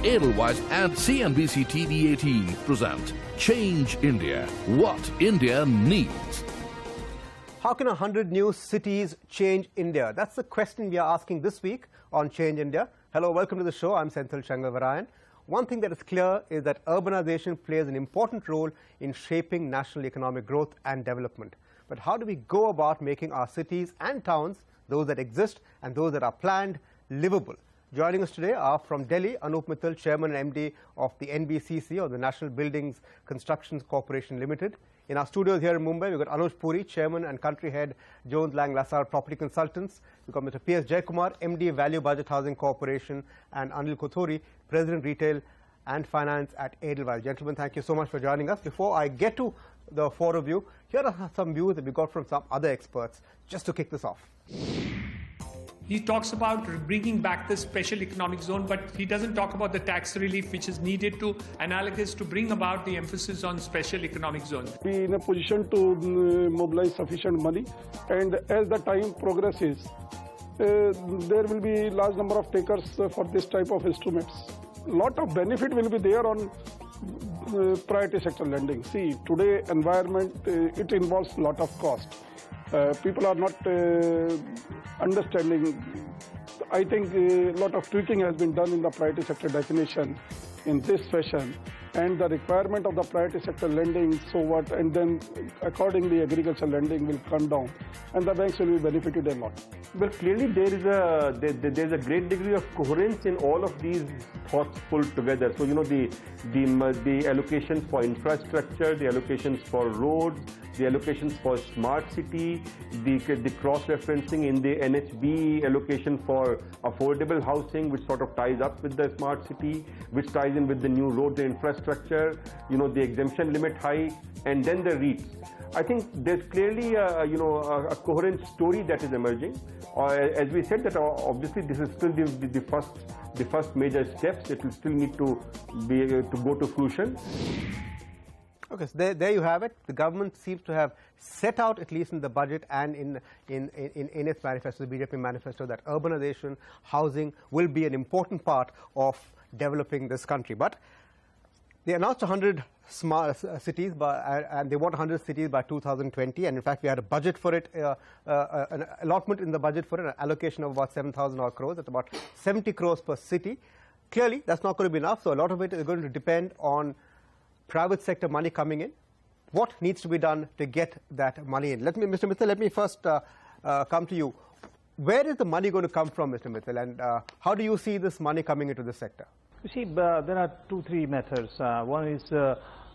Edelweiss and CNBC-TV18 present Change India, what India needs. How can 100 new cities change India? That's the question we are asking this week on Change India. Hello, welcome to the show. I'm Senthil Shangalvarayan. One thing that is clear is that urbanization plays an important role in shaping national economic growth and development. But how do we go about making our cities and towns, those that exist and those that are planned, livable? Joining us today are from Delhi, Anup Mittal, Chairman and MD of the NBCC, or the National Buildings Construction Corporation Limited. In our studios here in Mumbai, we've got Anuj Puri, Chairman and Country Head, Jones Lang LaSalle Property Consultants. We've got Mr. P.S. Jayakumar, MD, Value Budget Housing Corporation, and Anil Kothuri, President, Retail and Finance at Edelweiss. Gentlemen, thank you so much for joining us. Before I get to the four of you, here are some views that we got from some other experts, just to kick this off. He talks about bringing back the special economic zone, but he doesn't talk about the tax relief which is needed to analogous to bring about the emphasis on special economic zone. Be in a position to mobilize sufficient money, and as the time progresses, there will be large number of takers for this type of instruments. Lot of benefit will be there on priority sector lending. See, today environment, it involves lot of cost. People are not understanding. I think a lot of tweaking has been done in the priority sector definition in this fashion, and the requirement of the priority sector lending, so what, and then accordingly agricultural lending will come down, and the banks will be benefited a lot. Well, clearly there is a great degree of coherence in all of these thoughts pulled together. So, you know, the allocations for infrastructure, the allocations for roads, the allocations for smart city, the cross-referencing in the NHB allocation for affordable housing, which sort of ties up with the smart city, which ties in with the new road infrastructure, you know, the exemption limit hike, and then the REITs. I think there's clearly a coherent story that is emerging. As we said, that obviously this is still the first major steps. It will still need to go to fruition. Okay, so there you have it. The government seems to have set out, at least in the budget and in its manifesto, the BJP manifesto, that urbanization, housing will be an important part of developing this country. But they announced 100 smart cities, and they want 100 cities by 2020. And in fact, we had a budget for it, an allotment in the budget for it, an allocation of about 7,000 odd crores. That's about 70 crores per city. Clearly, that's not going to be enough. So a lot of it is going to depend on private sector money coming in. What needs to be done to get that money in? Mr. Mittal, let me first come to you. Where is the money going to come from, Mr. Mittal, and how do you see this money coming into the sector? You see, there are three methods. One is,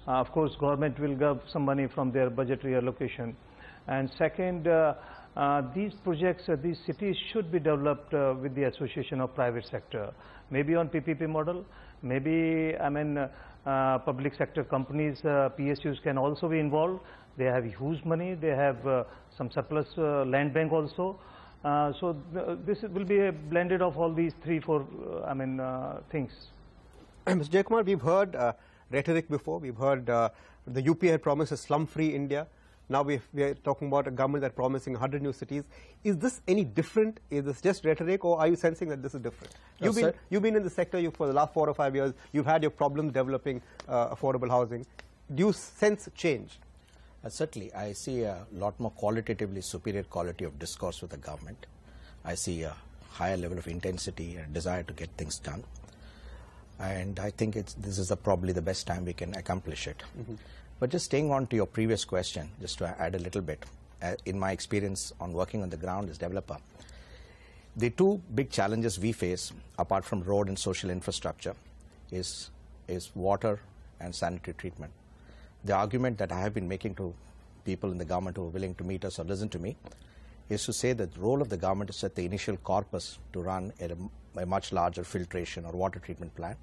of course, government will give some money from their budgetary allocation. And second, these projects, these cities should be developed with the association of private sector. Maybe on PPP model, maybe, public sector companies, PSUs can also be involved. They have huge money. They have some surplus land bank also. So this will be a blended of all these four things. Mr. Jayakumar, we've heard rhetoric before. We've heard the UP had promised a slum-free India. Now we are talking about a government that's promising 100 new cities. Is this any different? Is this just rhetoric, or are you sensing that this is different? You've been in the sector for the last 4 or 5 years. You've had your problems developing affordable housing. Do you sense change? Certainly. I see a lot more qualitatively superior quality of discourse with the government. I see a higher level of intensity and desire to get things done. And I think this is probably the best time we can accomplish it. Mm-hmm. But just staying on to your previous question, just to add a little bit, in my experience on working on the ground as developer, the two big challenges we face, apart from road and social infrastructure, is water and sanitary treatment. The argument that I have been making to people in the government who are willing to meet us or listen to me is to say that the role of the government is to set the initial corpus to run a much larger filtration or water treatment plant,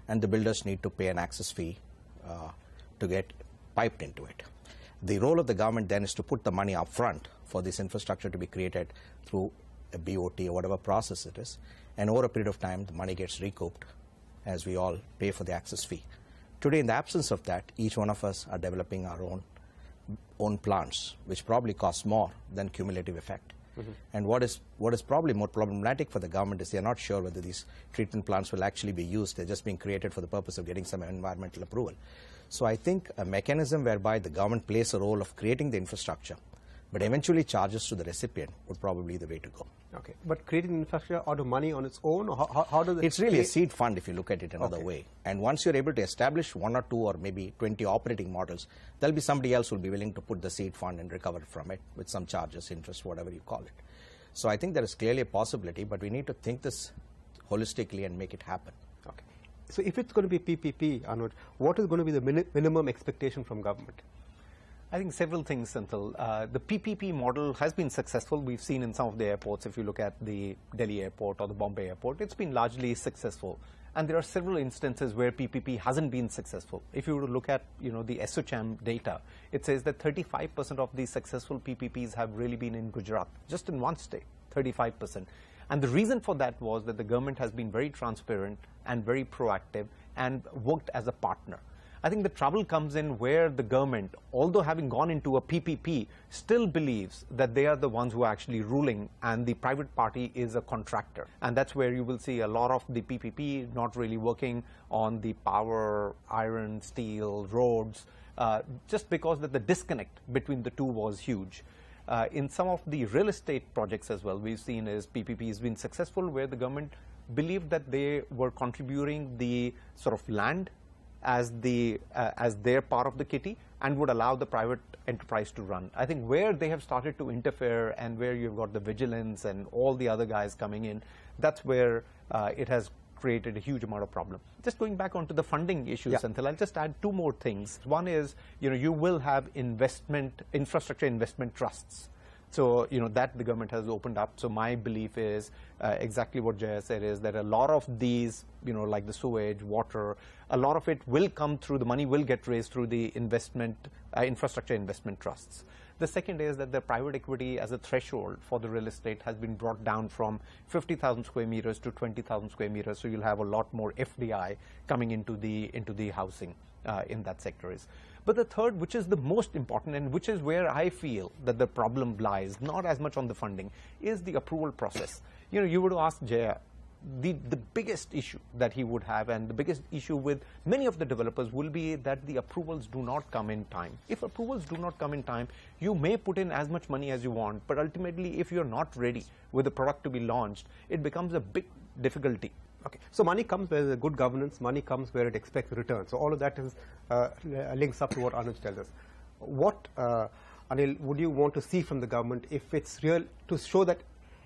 and the builders need to pay an access fee to get piped into it. The role of the government then is to put the money up front for this infrastructure to be created through a BOT or whatever process it is, and over a period of time the money gets recouped as we all pay for the access fee. Today, in the absence of that, each one of us are developing our own plants, which probably cost more than cumulative effect. And what is probably more problematic for the government is they are not sure whether these treatment plants will actually be used. They're just being created for the purpose of getting some environmental approval. So I think a mechanism whereby the government plays a role of creating the infrastructure, but eventually charges to the recipient would probably be the way to go. Okay, but creating infrastructure out of money on its own, or how does it? It's really a seed fund if you look at it another way. And once you're able to establish 1 or 2 or maybe 20 operating models, there'll be somebody else who will be willing to put the seed fund and recover from it with some charges, interest, whatever you call it. So I think there is clearly a possibility, but we need to think this holistically and make it happen. Okay. So if it's going to be PPP, Anuj, what is going to be the minimum expectation from government? I think several things, Senthil. The PPP model has been successful. We've seen in some of the airports, if you look at the Delhi airport or the Bombay airport, it's been largely successful. And there are several instances where PPP hasn't been successful. If you were to look at, the SOCHM data, it says that 35% of these successful PPPs have really been in Gujarat, just in one state, 35%. And the reason for that was that the government has been very transparent and very proactive and worked as a partner. I think the trouble comes in where the government, although having gone into a PPP, still believes that they are the ones who are actually ruling and the private party is a contractor. And that's where you will see a lot of the PPP not really working on the power, iron, steel, roads, just because that the disconnect between the two was huge. In some of the real estate projects as well, we've seen is PPP has been successful where the government believed that they were contributing the sort of land as their part of the kitty and would allow the private enterprise to run. I think where they have started to interfere and where you've got the vigilance and all the other guys coming in, that's where it has created a huge amount of problem. Just going back onto the funding issues, Senthil, I'll just add 2 more things. One is, you will have infrastructure investment trusts. So, that the government has opened up. So my belief is exactly what Jaya said, is that a lot of these, like the sewage, water, a lot of it will come through, the money will get raised through the infrastructure investment trusts. The second is that the private equity as a threshold for the real estate has been brought down from 50,000 square meters to 20,000 square meters. So you'll have a lot more FDI coming into the housing in that sector. But the third, which is the most important and which is where I feel that the problem lies, not as much on the funding, is the approval process. You were to ask Jaya, the biggest issue that he would have and the biggest issue with many of the developers will be that the approvals do not come in time. If approvals do not come in time, you may put in as much money as you want, but ultimately if you're not ready with the product to be launched, it becomes a big difficulty. Okay, so money comes where there's good governance, money comes where it expects return. So all of that is links up to what Anuj tells us. What, Anil, would you want to see from the government if it's real, to show that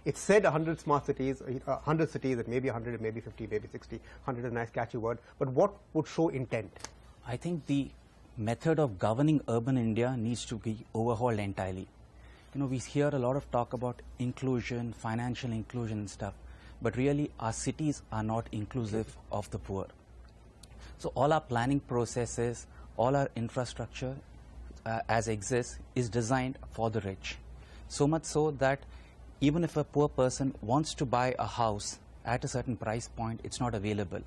it said 100 smart cities, 100 cities, it may be 100, it may be 50, maybe 60, 100 is a nice catchy word, but what would show intent? I think the method of governing urban India needs to be overhauled entirely. We hear a lot of talk about inclusion, financial inclusion and stuff, but really our cities are not inclusive of the poor. So all our planning processes, all our infrastructure as exists is designed for the rich. So much so that even if a poor person wants to buy a house at a certain price point, it's not available.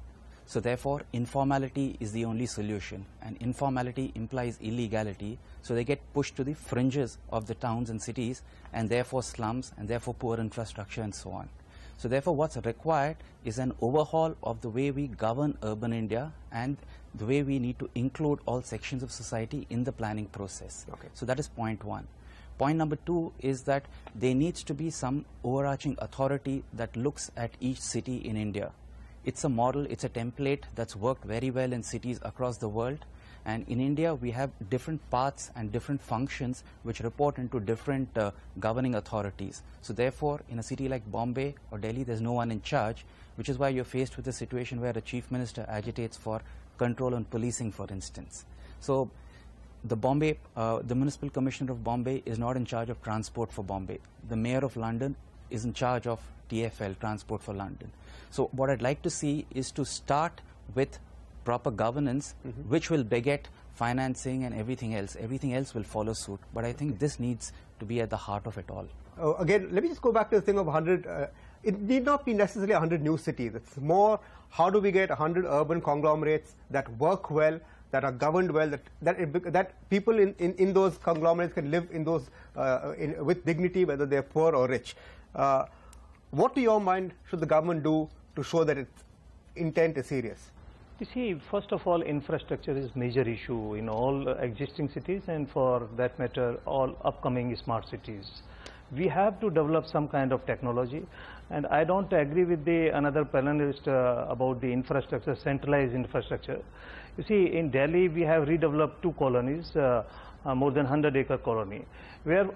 So therefore, informality is the only solution, and informality implies illegality. So they get pushed to the fringes of the towns and cities, and therefore slums, and therefore poor infrastructure and so on. So therefore, what's required is an overhaul of the way we govern urban India and the way we need to include all sections of society in the planning process. Okay. So that is point one. Point number two is that there needs to be some overarching authority that looks at each city in India. It's a model, it's a template that's worked very well in cities across the world. And in India, we have different parts and different functions which report into different governing authorities. So therefore, in a city like Bombay or Delhi, there's no one in charge, which is why you're faced with a situation where a chief minister agitates for control on policing, for instance. So the municipal commissioner of Bombay is not in charge of transport for Bombay. The mayor of London is in charge of TfL, Transport for London. So what I'd like to see is to start with proper governance, which will beget financing and everything else. Everything else will follow suit. But I think this needs to be at the heart of it all. Again, let me just go back to the thing of 100. It need not be necessarily 100 new cities. It's more, how do we get 100 urban conglomerates that work well, that are governed well, that people in those conglomerates can live in those with dignity, whether they're poor or rich. What, to your mind, should the government do to show that its intent is serious? You see, first of all, infrastructure is major issue in all existing cities and, for that matter, all upcoming smart cities. We have to develop some kind of technology, and I don't agree with another panelist about the infrastructure, centralized infrastructure. You see, in Delhi we have redeveloped 2 colonies, more than 100-acre colony, where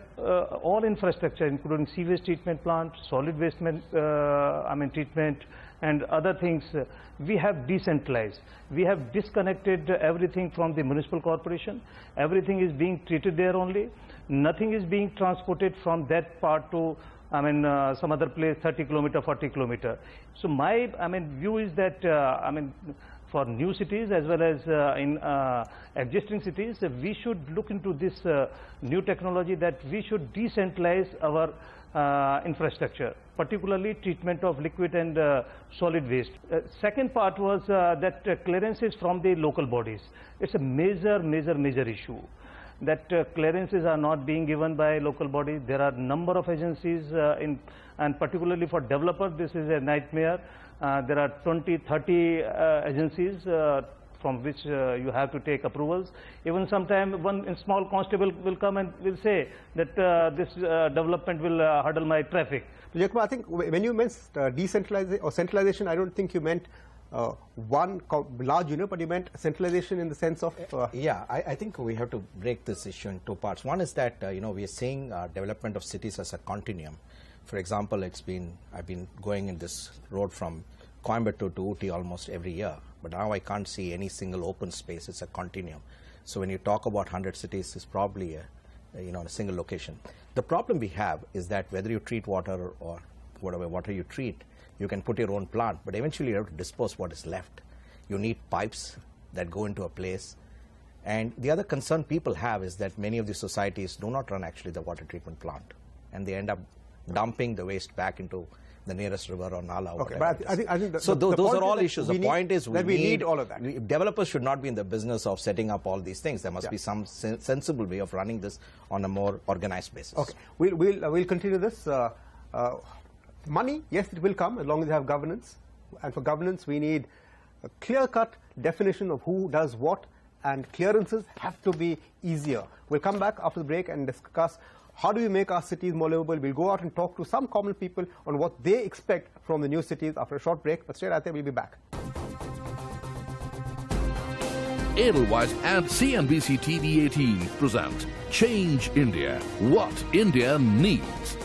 all infrastructure, including sewage treatment plant, solid waste treatment, and other things, we have decentralized. We have disconnected everything from the municipal corporation. Everything is being treated there only. Nothing is being transported from that part to some other place, 30 kilometer, 40 kilometer. So my view is that for new cities as well as in existing cities, we should look into this new technology, that we should decentralize our infrastructure, particularly treatment of liquid and solid waste. Second part was that clearances from the local bodies. It's a major issue, that clearances are not being given by local bodies. There are number of agencies and particularly for developers, this is a nightmare. There are 20, 30 agencies from which you have to take approvals. Even sometime one small constable will come and will say that this development will hurdle my traffic. Jacob, I think when you meant decentralization or centralization, I don't think you meant one large unit, but you meant centralization in the sense of... Yeah, I think we have to break this issue in 2 parts. One is that, we are seeing development of cities as a continuum. For example, I've been going in this road from Coimbatore to Ooty almost every year, but now I can't see any single open space. It's a continuum. So when you talk about 100 cities, it's probably a single location. The problem we have is that whether you treat water or whatever water you treat, you can put your own plant, but eventually you have to dispose what is left. You need pipes that go into a place. And the other concern people have is that many of the societies do not run actually the water treatment plant, and they end up dumping the waste back into the nearest river or nala. Okay, but I think those are all issues. The point is we need all of that. Developers should not be in the business of setting up all these things. There must be some sensible way of running this on a more organized basis. Okay, we'll continue this. Money, yes, it will come as long as you have governance. And for governance, we need a clear-cut definition of who does what, and clearances have to be easier. We'll come back after the break and discuss how do we make our cities more livable. We'll go out and talk to some common people on what they expect from the new cities after a short break. But stay right there, we'll be back. Edelweiss and CNBC-TV18 present Change India, What India Needs.